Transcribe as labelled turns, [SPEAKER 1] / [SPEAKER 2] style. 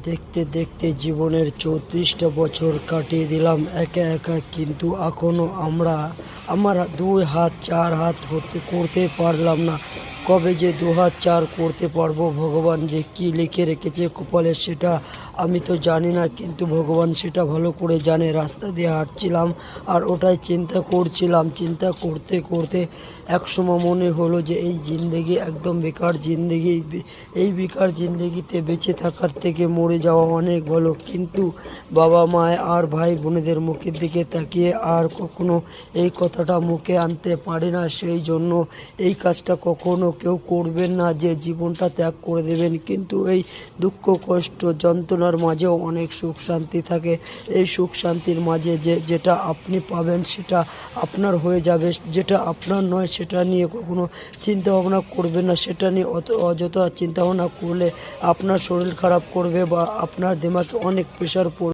[SPEAKER 1] দেখতে দেখতে জীবনের 34টা বছর কাটিয়ে দিলাম একা একা, কিন্তু এখনো আমার 2 হাত 4 হাত করতে পারলাম না। কবে যে 2 হাত 4 করতে পারবো, ভগবান যে কি লিখে রেখেছে কপালে সেটা আমি তো জানি না, কিন্তু ভগবান সেটা ভালো করে জানে। রাস্তা দিয়ে হাঁটছিলাম আর ওটাই চিন্তা করছিলাম। চিন্তা করতে করতে একসময় মনে হলো যে এই জিন্দেগি একদম বেকার জিন্দেগি। এই বেকার জিন্দেগিতে বেঁচে থাকার থেকে মরে যাওয়া অনেক ভালো। কিন্তু বাবা মায় আর ভাই বোনেদের মুখের দিকে তাকিয়ে আর কখনো এই কথাটা মুখে আনতে পারে না। সেই জন্য এই কাজটা কখনো কেউ করবেন না যে জীবনটা ত্যাগ করে দেবেন। কিন্তু এই দুঃখ কষ্ট যন্ত্রণার মাঝেও অনেক সুখ শান্তি থাকে। এই সুখ শান্তির মাঝে যেটা আপনি পাবেন সেটা আপনার হয়ে যাবে। যেটা আপনার নয় সেটা নিয়ে কখনো চিন্তা ভাবনা করবেন না। সেটা নিয়ে অযথা চিন্তা ভাবনা করলে আপনার শরীর খারাপ করবে বা আপনার দিমাগে অনেক প্রেশার পড়বে।